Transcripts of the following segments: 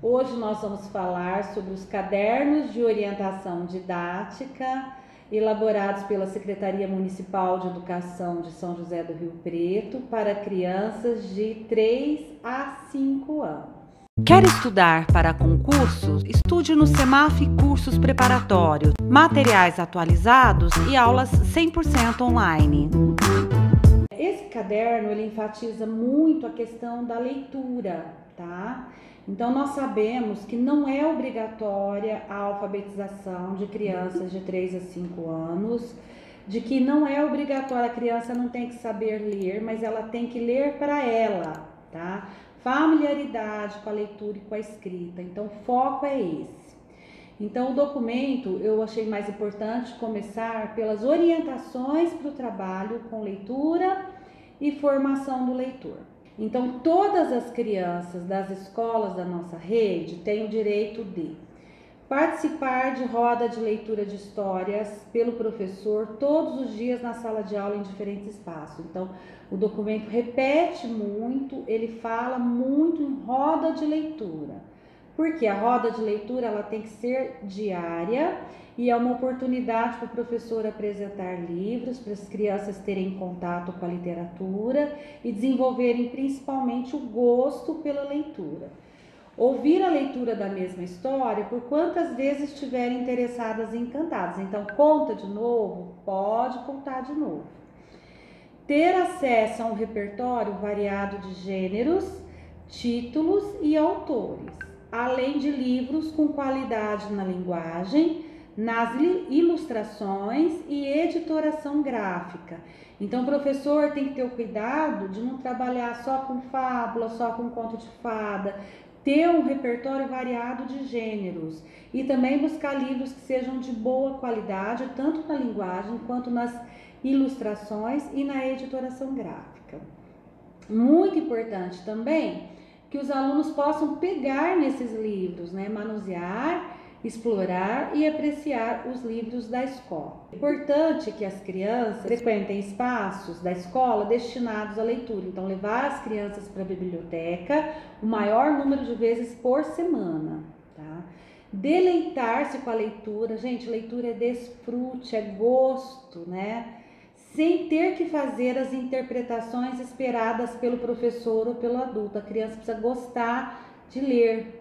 Hoje nós vamos falar sobre os cadernos de orientação didática elaborados pela Secretaria Municipal de Educação de São José do Rio Preto para crianças de 3 a 5 anos. Quer estudar para concursos? Estude no Semaf Cursos Preparatórios, materiais atualizados e aulas 100% online. Esse caderno, ele enfatiza muito a questão da leitura, tá? Então, nós sabemos que não é obrigatória a alfabetização de crianças de 3 a 5 anos, de que não é obrigatória, a criança não tem que saber ler, mas ela tem que ler para ela, tá? Familiaridade com a leitura e com a escrita. Então, o foco é esse. Então, o documento eu achei mais importante começar pelas orientações para o trabalho com leitura e formação do leitor. Então, todas as crianças das escolas da nossa rede têm o direito de participar de roda de leitura de histórias pelo professor todos os dias na sala de aula em diferentes espaços. Então, o documento repete muito, ele fala muito em roda de leitura. Porque a roda de leitura ela tem que ser diária e é uma oportunidade para o professor apresentar livros, para as crianças terem contato com a literatura e desenvolverem principalmente o gosto pela leitura. Ouvir a leitura da mesma história por quantas vezes estiverem interessadas e encantadas. Então, conta de novo? Pode contar de novo. Ter acesso a um repertório variado de gêneros, títulos e autores, além de livros com qualidade na linguagem, nas ilustrações e editoração gráfica. Então, o professor tem que ter o cuidado de não trabalhar só com fábula, só com conto de fada, ter um repertório variado de gêneros e também buscar livros que sejam de boa qualidade, tanto na linguagem quanto nas ilustrações e na editoração gráfica. Muito importante também que os alunos possam pegar nesses livros, né, manusear, explorar e apreciar os livros da escola. É importante que as crianças frequentem espaços da escola destinados à leitura. Então, levar as crianças para a biblioteca o maior número de vezes por semana, tá? Deleitar-se com a leitura. Gente, leitura é desfrute, é gosto, né? Sem ter que fazer as interpretações esperadas pelo professor ou pelo adulto. A criança precisa gostar de ler.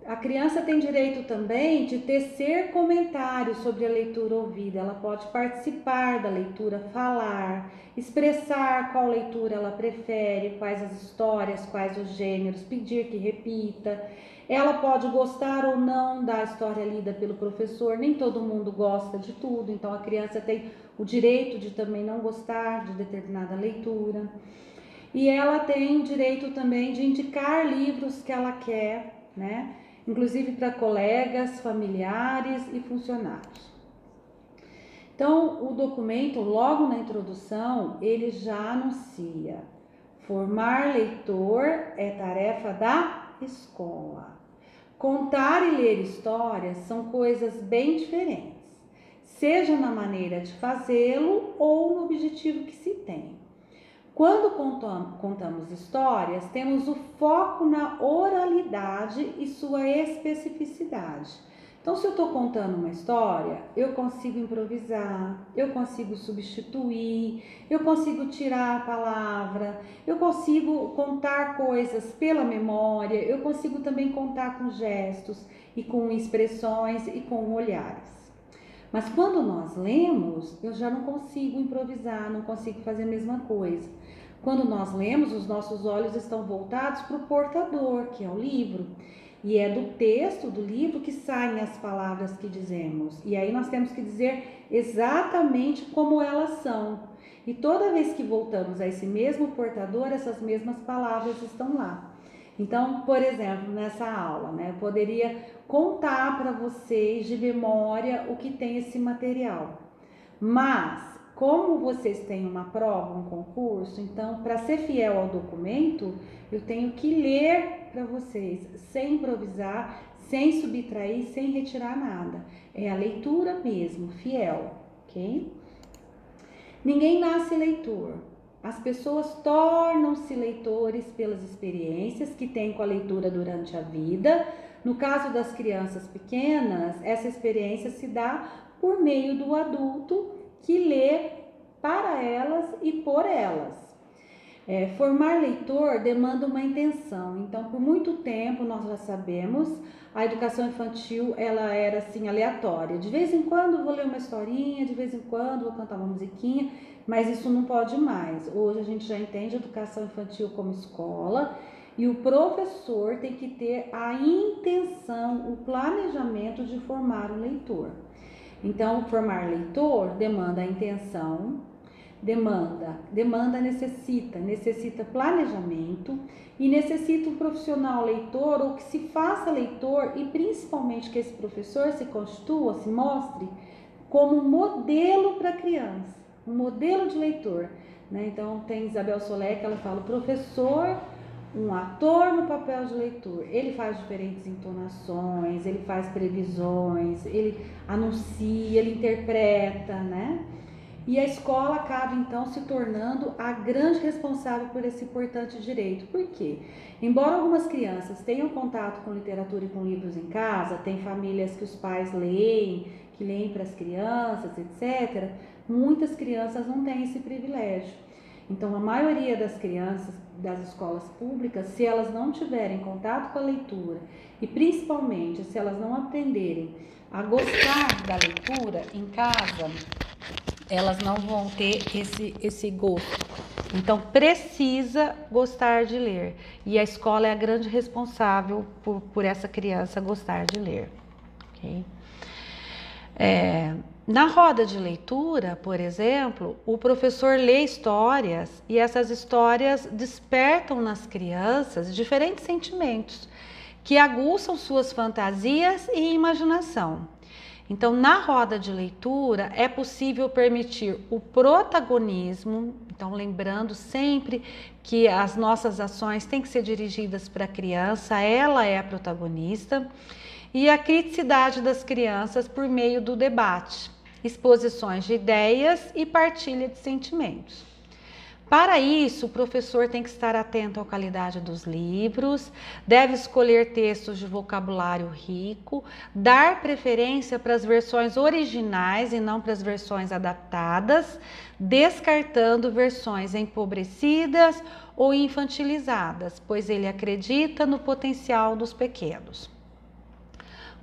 A criança tem direito também de tecer comentários sobre a leitura ouvida. Ela pode participar da leitura, falar, expressar qual leitura ela prefere, quais as histórias, quais os gêneros, pedir que repita. Ela pode gostar ou não da história lida pelo professor. Nem todo mundo gosta de tudo, então a criança tem o direito de também não gostar de determinada leitura. E ela tem o direito também de indicar livros que ela quer, né? Inclusive para colegas, familiares e funcionários. Então, o documento, logo na introdução, ele já anuncia: formar leitor é tarefa da escola. Contar e ler histórias são coisas bem diferentes, seja na maneira de fazê-lo ou no objetivo que se tem. Quando contamos histórias, temos o foco na oralidade e sua especificidade. Então, se eu estou contando uma história, eu consigo improvisar, eu consigo substituir, eu consigo tirar a palavra, eu consigo contar coisas pela memória, eu consigo também contar com gestos e com expressões e com olhares. Mas quando nós lemos, eu já não consigo improvisar, não consigo fazer a mesma coisa. Quando nós lemos, os nossos olhos estão voltados para o portador, que é o livro. E é do texto do livro que saem as palavras que dizemos. E aí nós temos que dizer exatamente como elas são. E toda vez que voltamos a esse mesmo portador, essas mesmas palavras estão lá. Então, por exemplo, nessa aula, né, eu poderia contar para vocês de memória o que tem esse material. Mas, como vocês têm uma prova, um concurso, então, para ser fiel ao documento, eu tenho que ler para vocês, sem improvisar, sem subtrair, sem retirar nada. É a leitura mesmo, fiel, ok? Ninguém nasce leitor. as pessoas tornam-se leitores pelas experiências que têm com a leitura durante a vida. No caso das crianças pequenas, essa experiência se dá por meio do adulto que lê para elas e por elas. Formar leitor demanda uma intenção. Então, por muito tempo, nós já sabemos, a educação infantil ela era assim aleatória. De vez em quando vou ler uma historinha, de vez em quando vou cantar uma musiquinha, mas isso não pode mais. Hoje a gente já entende a educação infantil como escola e o professor tem que ter a intenção, o planejamento de formar o leitor. Então, formar leitor demanda a intenção, necessita planejamento e necessita um profissional leitor ou que se faça leitor e principalmente que esse professor se constitua, se mostre como um modelo para a criança, um modelo de leitor, né? Então tem Isabel Solé que ela fala, o professor, um ator no papel de leitor, ele faz diferentes entonações, ele faz previsões, ele anuncia, ele interpreta, né? E a escola acaba então se tornando a grande responsável por esse importante direito. Por quê? Embora algumas crianças tenham contato com literatura e com livros em casa, tem famílias que os pais leem, que leem para as crianças, etc., muitas crianças não têm esse privilégio. Então, a maioria das crianças das escolas públicas, se elas não tiverem contato com a leitura e principalmente se elas não aprenderem a gostar da leitura em casa, elas não vão ter esse gosto. Então, precisa gostar de ler. E a escola é a grande responsável por essa criança gostar de ler. Okay? Na roda de leitura, por exemplo, o professor lê histórias e essas histórias despertam nas crianças diferentes sentimentos que aguçam suas fantasias e imaginação. Então, na roda de leitura, é possível permitir o protagonismo, então lembrando sempre que as nossas ações têm que ser dirigidas para a criança, ela é a protagonista, e a criticidade das crianças por meio do debate, exposições de ideias e partilha de sentimentos. Para isso, o professor tem que estar atento à qualidade dos livros, deve escolher textos de vocabulário rico, dar preferência para as versões originais e não para as versões adaptadas, descartando versões empobrecidas ou infantilizadas, pois ele acredita no potencial dos pequenos.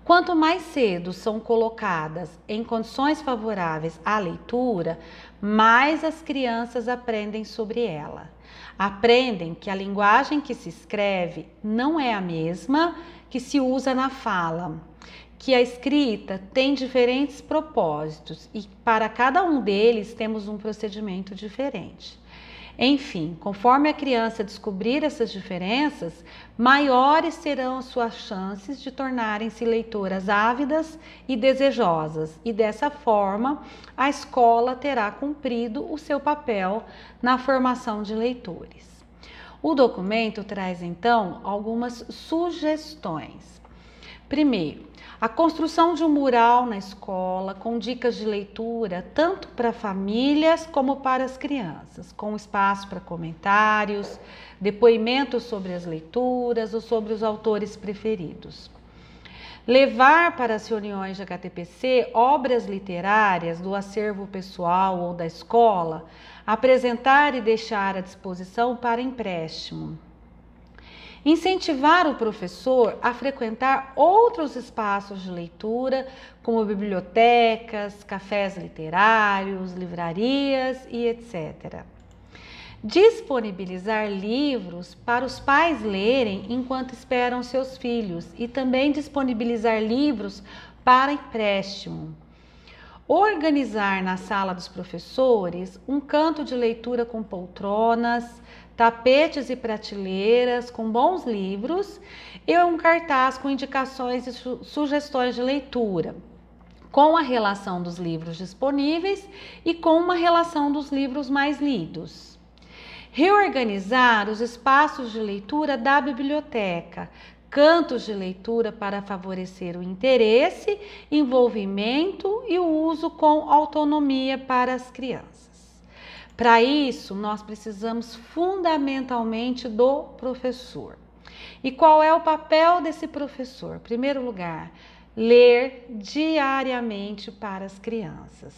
Quanto mais cedo são colocadas em condições favoráveis à leitura, mais as crianças aprendem sobre ela. Aprendem que a linguagem que se escreve não é a mesma que se usa na fala, que a escrita tem diferentes propósitos e para cada um deles temos um procedimento diferente. Enfim, conforme a criança descobrir essas diferenças, maiores serão as suas chances de tornarem-se leitoras ávidas e desejosas, e dessa forma a escola terá cumprido o seu papel na formação de leitores. O documento traz então algumas sugestões. Primeiro, a construção de um mural na escola com dicas de leitura tanto para famílias como para as crianças, com espaço para comentários, depoimentos sobre as leituras ou sobre os autores preferidos. Levar para as reuniões de HTPC obras literárias do acervo pessoal ou da escola, apresentar e deixar à disposição para empréstimo. Incentivar o professor a frequentar outros espaços de leitura, como bibliotecas, cafés literários, livrarias e etc. Disponibilizar livros para os pais lerem enquanto esperam seus filhos e também disponibilizar livros para empréstimo. Organizar na sala dos professores um canto de leitura com poltronas, tapetes e prateleiras com bons livros e um cartaz com indicações e sugestões de leitura, com a relação dos livros disponíveis e com uma relação dos livros mais lidos. Reorganizar os espaços de leitura da biblioteca, cantos de leitura para favorecer o interesse, envolvimento e o uso com autonomia para as crianças. Para isso, nós precisamos fundamentalmente do professor. E qual é o papel desse professor? Em primeiro lugar, ler diariamente para as crianças.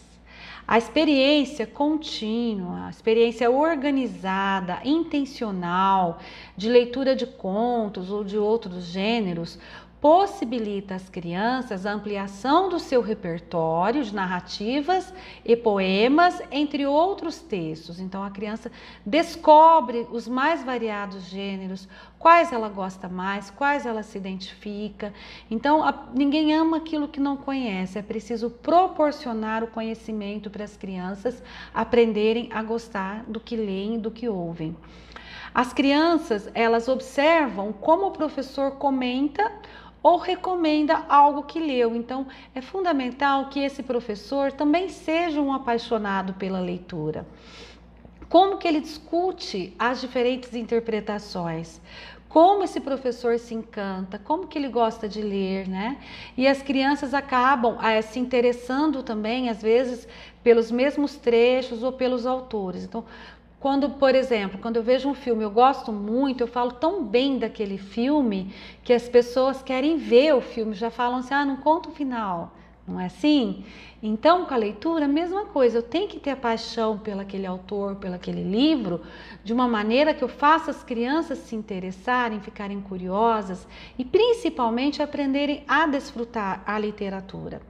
A experiência contínua, a experiência organizada, intencional, de leitura de contos ou de outros gêneros, possibilita às crianças a ampliação do seu repertório de narrativas e poemas, entre outros textos. Então, a criança descobre os mais variados gêneros, quais ela gosta mais, quais ela se identifica. Então, ninguém ama aquilo que não conhece, é preciso proporcionar o conhecimento para as crianças aprenderem a gostar do que leem e do que ouvem. As crianças, elas observam como o professor comenta ou recomenda algo que leu. Então, é fundamental que esse professor também seja um apaixonado pela leitura. Como que ele discute as diferentes interpretações? Como esse professor se encanta? Como que ele gosta de ler, né? E as crianças acabam se interessando também, às vezes, pelos mesmos trechos ou pelos autores. Então, por exemplo, quando eu vejo um filme, eu gosto muito, eu falo tão bem daquele filme que as pessoas querem ver o filme, já falam assim, não conta o final, não é assim? Então, com a leitura, a mesma coisa, eu tenho que ter a paixão pelo aquele autor, pelo aquele livro, de uma maneira que eu faça as crianças se interessarem, ficarem curiosas e principalmente aprenderem a desfrutar a literatura.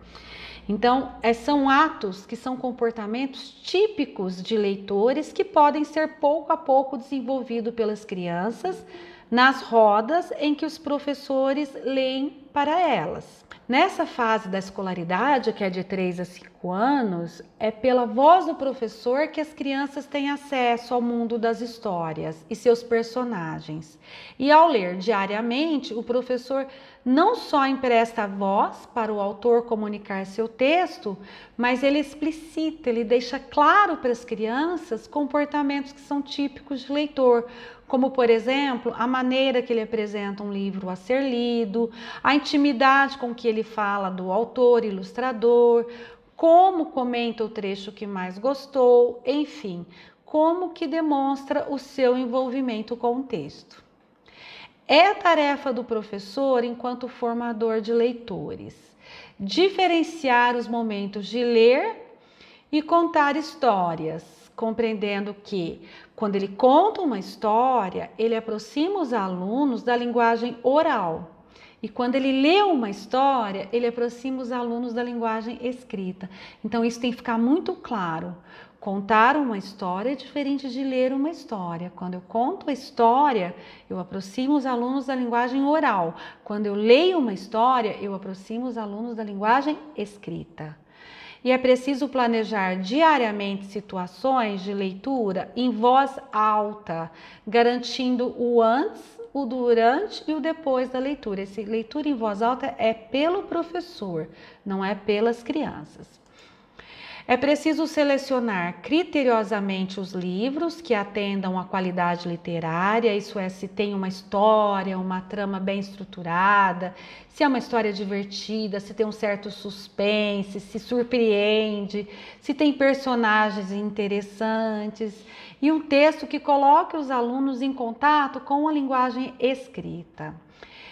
Então, são atos que são comportamentos típicos de leitores que podem ser pouco a pouco desenvolvidos pelas crianças nas rodas em que os professores leem para elas. Nessa fase da escolaridade, que é de 3 a 5 anos, é pela voz do professor que as crianças têm acesso ao mundo das histórias e seus personagens. E ao ler diariamente, o professor não só empresta a voz para o autor comunicar seu texto, mas ele explicita, ele deixa claro para as crianças comportamentos que são típicos de leitor, como, por exemplo, a maneira que ele apresenta um livro a ser lido, a intimidade com que ele fala do autor, ilustrador, como comenta o trecho que mais gostou, enfim, como que demonstra o seu envolvimento com o texto. É tarefa do professor, enquanto formador de leitores, diferenciar os momentos de ler e contar histórias, compreendendo que, quando ele conta uma história, ele aproxima os alunos da linguagem oral. E quando ele lê uma história, ele aproxima os alunos da linguagem escrita. Então, isso tem que ficar muito claro. Contar uma história é diferente de ler uma história. Quando eu conto a história, eu aproximo os alunos da linguagem oral. Quando eu leio uma história, eu aproximo os alunos da linguagem escrita. E é preciso planejar diariamente situações de leitura em voz alta, garantindo o antes, o durante e o depois da leitura. Essa leitura em voz alta é pelo professor, não é pelas crianças. É preciso selecionar criteriosamente os livros que atendam à qualidade literária, isso é, se tem uma história, uma trama bem estruturada, se é uma história divertida, se tem um certo suspense, se surpreende, se tem personagens interessantes e um texto que coloque os alunos em contato com a linguagem escrita.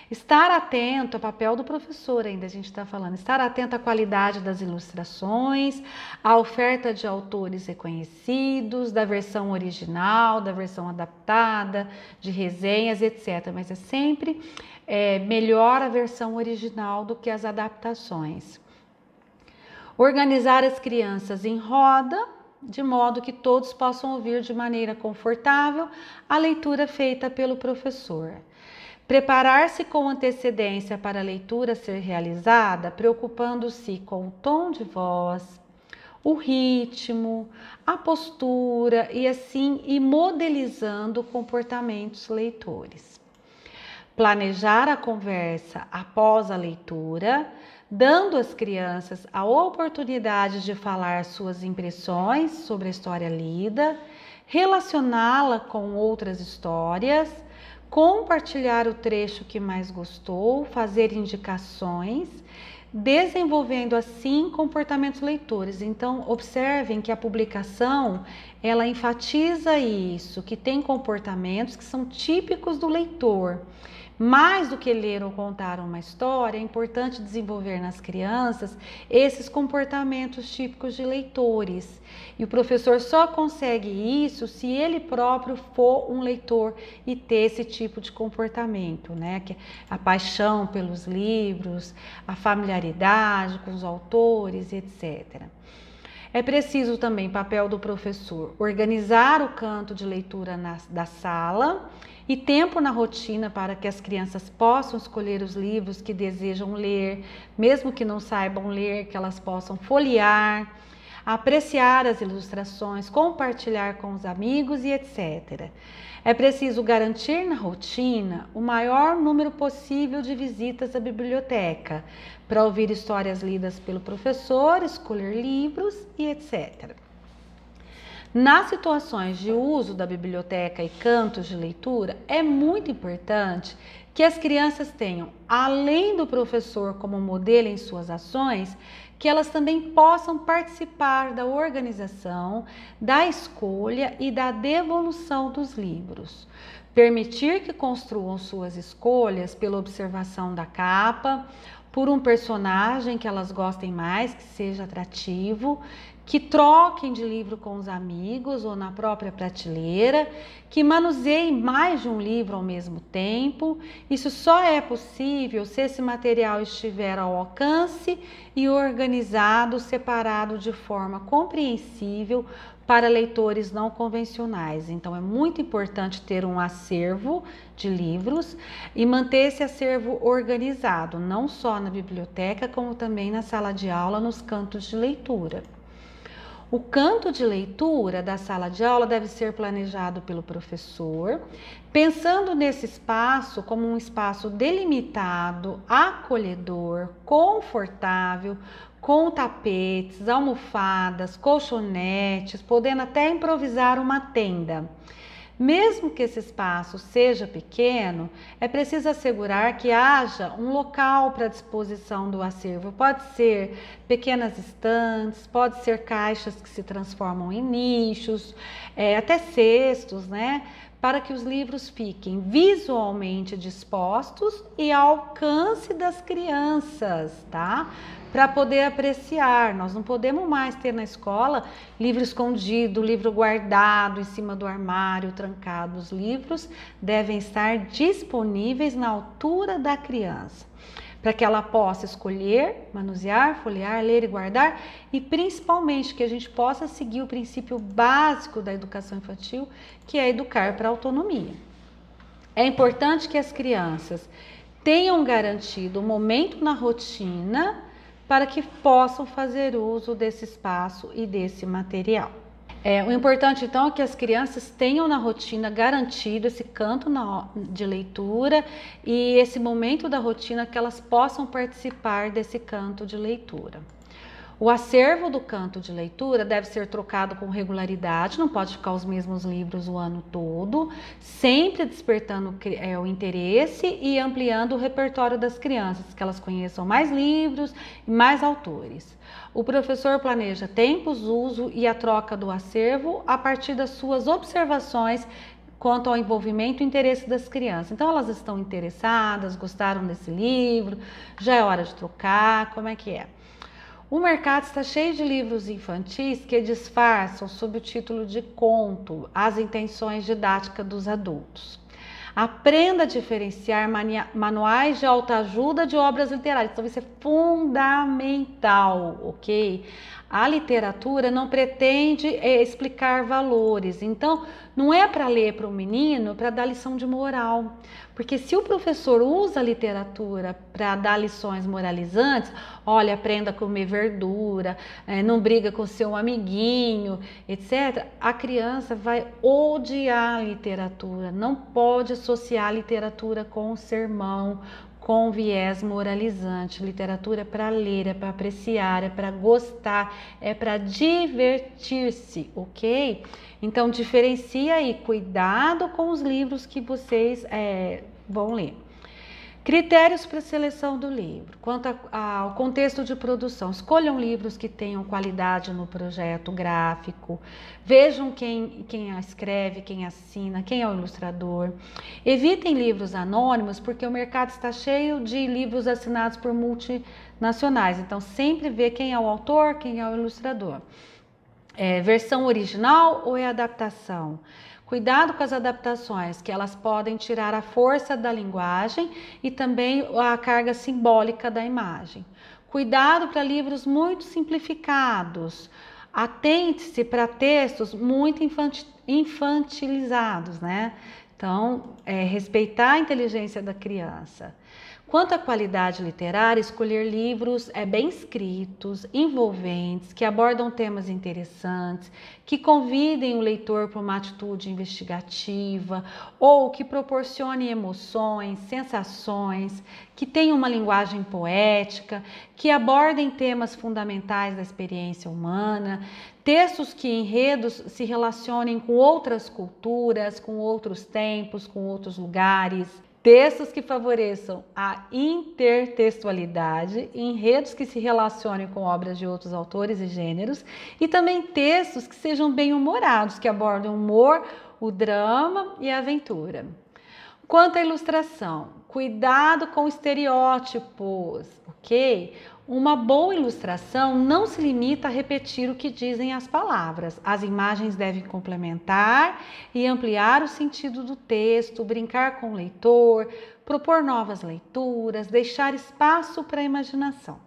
Estar atento, é o papel do professor ainda, a gente está falando, estar atento à qualidade das ilustrações, à oferta de autores reconhecidos, da versão original, da versão adaptada, de resenhas, etc. Mas é sempre melhor a versão original do que as adaptações. Organizar as crianças em roda, de modo que todos possam ouvir de maneira confortável a leitura feita pelo professor. Preparar-se com antecedência para a leitura ser realizada, preocupando-se com o tom de voz, o ritmo, a postura e assim ir modelizando comportamentos leitores. Planejar a conversa após a leitura, dando às crianças a oportunidade de falar suas impressões sobre a história lida, relacioná-la com outras histórias, compartilhar o trecho que mais gostou, fazer indicações, desenvolvendo assim comportamentos leitores. Então, observem que a publicação, ela enfatiza isso, que tem comportamentos que são típicos do leitor. Mais do que ler ou contar uma história, é importante desenvolver nas crianças esses comportamentos típicos de leitores. E o professor só consegue isso se ele próprio for um leitor e ter esse tipo de comportamento, né? Que é a paixão pelos livros, a familiaridade com os autores, etc. É preciso também, papel do professor, organizar o canto de leitura da sala e tempo na rotina para que as crianças possam escolher os livros que desejam ler, mesmo que não saibam ler, que elas possam folhear, apreciar as ilustrações, compartilhar com os amigos e etc. É preciso garantir na rotina o maior número possível de visitas à biblioteca, para ouvir histórias lidas pelo professor, escolher livros e etc. Nas situações de uso da biblioteca e cantos de leitura, é muito importante que as crianças tenham, além do professor como modelo em suas ações, que elas também possam participar da organização, da escolha e da devolução dos livros. Permitir que construam suas escolhas pela observação da capa, por um personagem que elas gostem mais, que seja atrativo, que troquem de livro com os amigos ou na própria prateleira, que manuseiem mais de um livro ao mesmo tempo. Isso só é possível se esse material estiver ao alcance e organizado, separado de forma compreensível para leitores não convencionais. Então, é muito importante ter um acervo de livros e manter esse acervo organizado, não só na biblioteca, como também na sala de aula, nos cantos de leitura. O canto de leitura da sala de aula deve ser planejado pelo professor, pensando nesse espaço como um espaço delimitado, acolhedor, confortável, com tapetes, almofadas, colchonetes, podendo até improvisar uma tenda. Mesmo que esse espaço seja pequeno, é preciso assegurar que haja um local para disposição do acervo. Pode ser pequenas estantes, pode ser caixas que se transformam em nichos, até cestos, né? Para que os livros fiquem visualmente dispostos e ao alcance das crianças, tá? Para poder apreciar. Nós não podemos mais ter na escola livro escondido, livro guardado em cima do armário, trancado. Os livros devem estar disponíveis na altura da criança, para que ela possa escolher, manusear, folhear, ler e guardar, e principalmente que a gente possa seguir o princípio básico da educação infantil, que é educar para a autonomia. É importante que as crianças tenham garantido um momento na rotina para que possam fazer uso desse espaço e desse material. O importante então é que as crianças tenham na rotina garantido esse canto de leitura e esse momento da rotina que elas possam participar desse canto de leitura. O acervo do canto de leitura deve ser trocado com regularidade, não pode ficar os mesmos livros o ano todo, sempre despertando o interesse e ampliando o repertório das crianças, que elas conheçam mais livros e mais autores. O professor planeja tempos, uso e a troca do acervo a partir das suas observações quanto ao envolvimento e interesse das crianças. Então, elas estão interessadas, gostaram desse livro, já é hora de trocar, como é que é? O mercado está cheio de livros infantis que disfarçam sob o título de conto as intenções didáticas dos adultos. Aprenda a diferenciar manuais de autoajuda de obras literárias. Então, isso é fundamental, ok? A literatura não pretende explicar valores. Então, não é para ler para o menino para dar lição de moral. Porque se o professor usa a literatura para dar lições moralizantes, olha, aprenda a comer verdura, não briga com seu amiguinho, etc., a criança vai odiar a literatura. Não pode associar a literatura com o sermão, com viés moralizante. Literatura é para ler, é para apreciar, é para gostar, é para divertir-se, ok? Então diferencia aí, cuidado com os livros que vocês vão ler. Critérios para a seleção do livro. Quanto ao contexto de produção, escolham livros que tenham qualidade no projeto gráfico, vejam quem escreve, quem assina, quem é o ilustrador. Evitem livros anônimos, porque o mercado está cheio de livros assinados por multinacionais, então sempre vê quem é o autor, quem é o ilustrador. Versão original ou é adaptação? Cuidado com as adaptações, que elas podem tirar a força da linguagem e também a carga simbólica da imagem. Cuidado para livros muito simplificados. Atente-se para textos muito infantilizados, né? Então, respeitar a inteligência da criança. Quanto à qualidade literária, escolher livros bem escritos, envolventes, que abordam temas interessantes, que convidem o leitor para uma atitude investigativa ou que proporcione emoções, sensações, que tenham uma linguagem poética, que abordem temas fundamentais da experiência humana, textos que enredos se relacionem com outras culturas, com outros tempos, com outros lugares. Textos que favoreçam a intertextualidade, enredos que se relacionem com obras de outros autores e gêneros, e também textos que sejam bem-humorados, que abordem o humor, o drama e a aventura. Quanto à ilustração, cuidado com estereótipos, ok? Uma boa ilustração não se limita a repetir o que dizem as palavras. As imagens devem complementar e ampliar o sentido do texto, brincar com o leitor, propor novas leituras, deixar espaço para a imaginação.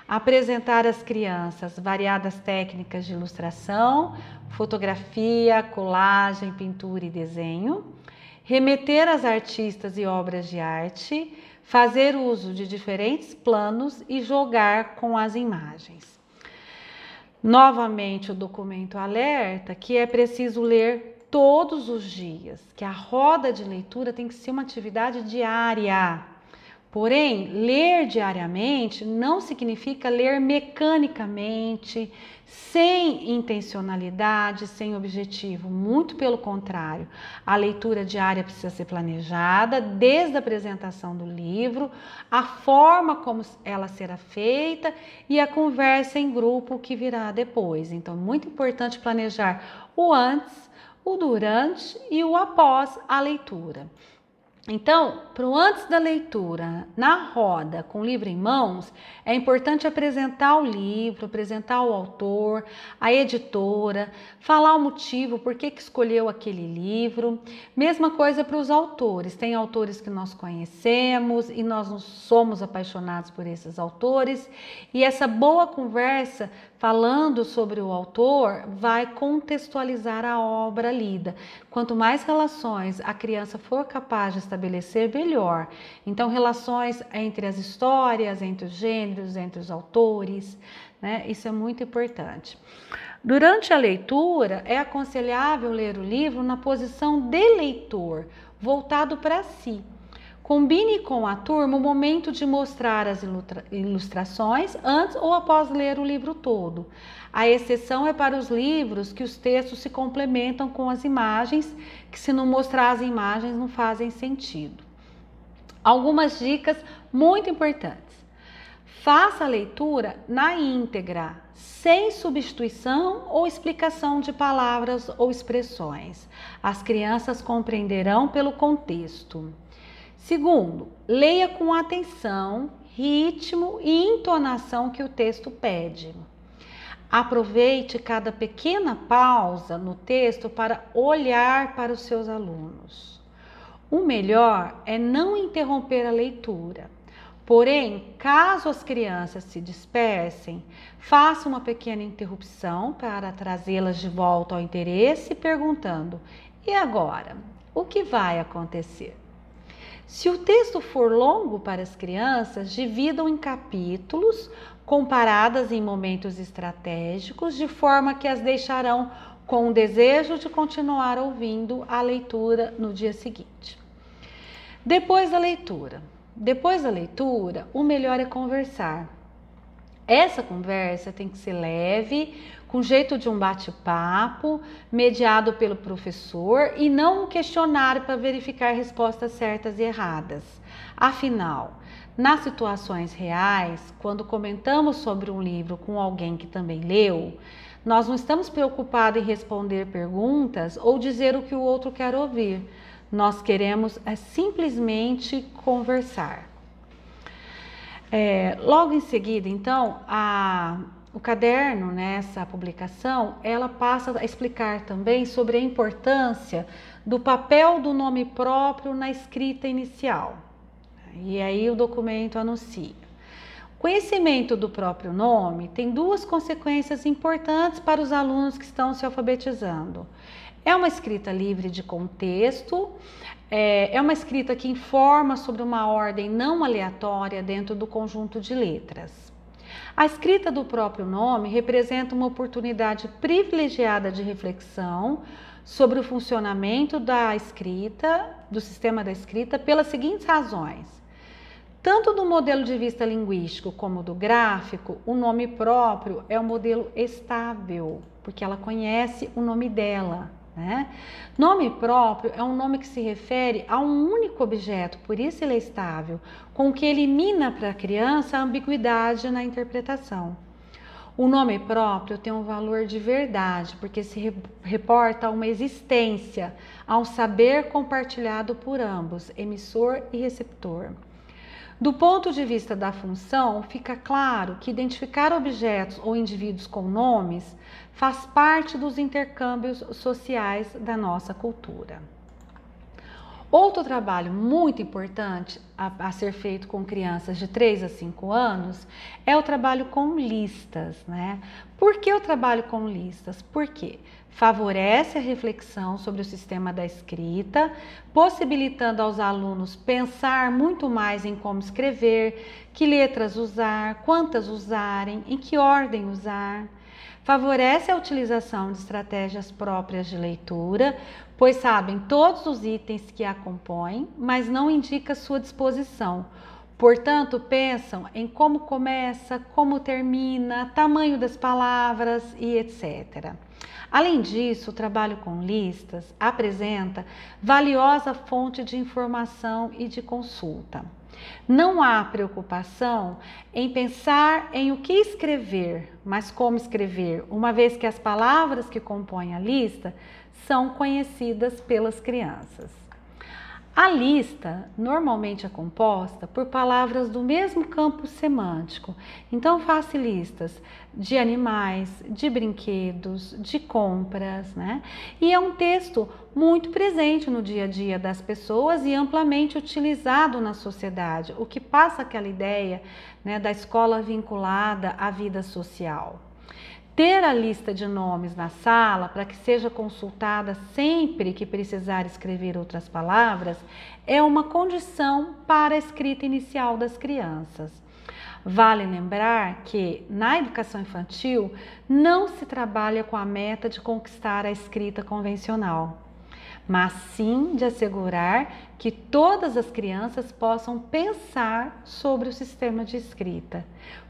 Apresentar às crianças variadas técnicas de ilustração, fotografia, colagem, pintura e desenho. Remeter às artistas e obras de arte, fazer uso de diferentes planos e jogar com as imagens. Novamente, o documento alerta que é preciso ler todos os dias, que a roda de leitura tem que ser uma atividade diária. Porém, ler diariamente não significa ler mecanicamente, sem intencionalidade, sem objetivo. Muito pelo contrário, a leitura diária precisa ser planejada desde a apresentação do livro, a forma como ela será feita e a conversa em grupo que virá depois. Então, é muito importante planejar o antes, o durante e o após a leitura. Então, para o antes da leitura, na roda, com o livro em mãos, é importante apresentar o livro, apresentar o autor, a editora, falar o motivo, por que escolheu aquele livro. Mesma coisa para os autores. Tem autores que nós conhecemos e nós somos apaixonados por esses autores. E essa boa conversa, falando sobre o autor, vai contextualizar a obra lida. Quanto mais relações a criança for capaz de estabelecer, melhor. Então, relações entre as histórias, entre os gêneros, entre os autores, né? Isso é muito importante. Durante a leitura, é aconselhável ler o livro na posição de leitor, voltado para si. Combine com a turma o momento de mostrar as ilustrações antes ou após ler o livro todo. A exceção é para os livros que os textos se complementam com as imagens, que se não mostrar as imagens não fazem sentido. Algumas dicas muito importantes. Faça a leitura na íntegra, sem substituição ou explicação de palavras ou expressões. As crianças compreenderão pelo contexto. Segundo, leia com atenção, ritmo e entonação que o texto pede. Aproveite cada pequena pausa no texto para olhar para os seus alunos. O melhor é não interromper a leitura. Porém, caso as crianças se dispersem, faça uma pequena interrupção para trazê-las de volta ao interesse, perguntando: e agora? O que vai acontecer? Se o texto for longo para as crianças, dividam em capítulos, comparadas em momentos estratégicos, de forma que as deixarão com o desejo de continuar ouvindo a leitura no dia seguinte. Depois da leitura, depois da leitura, o melhor é conversar. Essa conversa tem que ser leve, com jeito de um bate-papo, mediado pelo professor e não um questionário para verificar respostas certas e erradas. Afinal, nas situações reais, quando comentamos sobre um livro com alguém que também leu, nós não estamos preocupados em responder perguntas ou dizer o que o outro quer ouvir. Nós queremos simplesmente conversar. Logo em seguida, então, o caderno, nessa publicação, ela passa a explicar também sobre a importância do papel do nome próprio na escrita inicial. E aí o documento anuncia. O conhecimento do próprio nome tem duas consequências importantes para os alunos que estão se alfabetizando. É uma escrita livre de contexto, é uma escrita que informa sobre uma ordem não aleatória dentro do conjunto de letras. A escrita do próprio nome representa uma oportunidade privilegiada de reflexão sobre o funcionamento da escrita, do sistema da escrita, pelas seguintes razões. Tanto do modelo de vista linguístico como do gráfico, o nome próprio é um modelo estável, porque ela conhece o nome dela. Nome próprio é um nome que se refere a um único objeto, por isso ele é estável, com o que elimina para a criança a ambiguidade na interpretação. O nome próprio tem um valor de verdade, porque se reporta a uma existência, a um saber compartilhado por ambos, emissor e receptor. Do ponto de vista da função, fica claro que identificar objetos ou indivíduos com nomes faz parte dos intercâmbios sociais da nossa cultura. Outro trabalho muito importante a ser feito com crianças de 3 a 5 anos é o trabalho com listas, Por que o trabalho com listas? Porque favorece a reflexão sobre o sistema da escrita, possibilitando aos alunos pensar muito mais em como escrever, que letras usar, quantas usarem, em que ordem usar. Favorece a utilização de estratégias próprias de leitura, pois sabem todos os itens que a compõem, mas não indica sua disposição. Portanto, pensam em como começa, como termina, tamanho das palavras e etc. Além disso, o trabalho com listas apresenta valiosa fonte de informação e de consulta. Não há preocupação em pensar em o que escrever, mas como escrever, uma vez que as palavras que compõem a lista são conhecidas pelas crianças. A lista normalmente é composta por palavras do mesmo campo semântico, então faça listas de animais, de brinquedos, de compras, E é um texto muito presente no dia a dia das pessoas e amplamente utilizado na sociedade, o que passa aquela ideia, da escola vinculada à vida social. Ter a lista de nomes na sala para que seja consultada sempre que precisar escrever outras palavras é uma condição para a escrita inicial das crianças. Vale lembrar que na educação infantil não se trabalha com a meta de conquistar a escrita convencional, mas sim de assegurar que todas as crianças possam pensar sobre o sistema de escrita.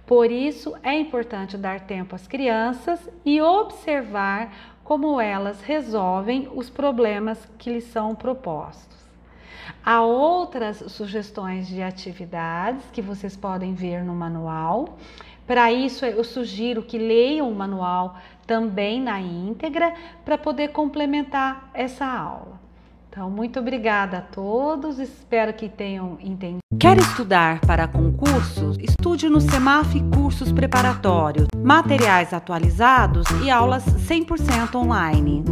Por isso, é importante dar tempo às crianças e observar como elas resolvem os problemas que lhes são propostos. Há outras sugestões de atividades que vocês podem ver no manual. Para isso, eu sugiro que leiam o manual também na íntegra para poder complementar essa aula. Então, muito obrigada a todos, espero que tenham entendido. Quer estudar para concursos? Estude no Semaf Cursos Preparatórios, materiais atualizados e aulas 100% online.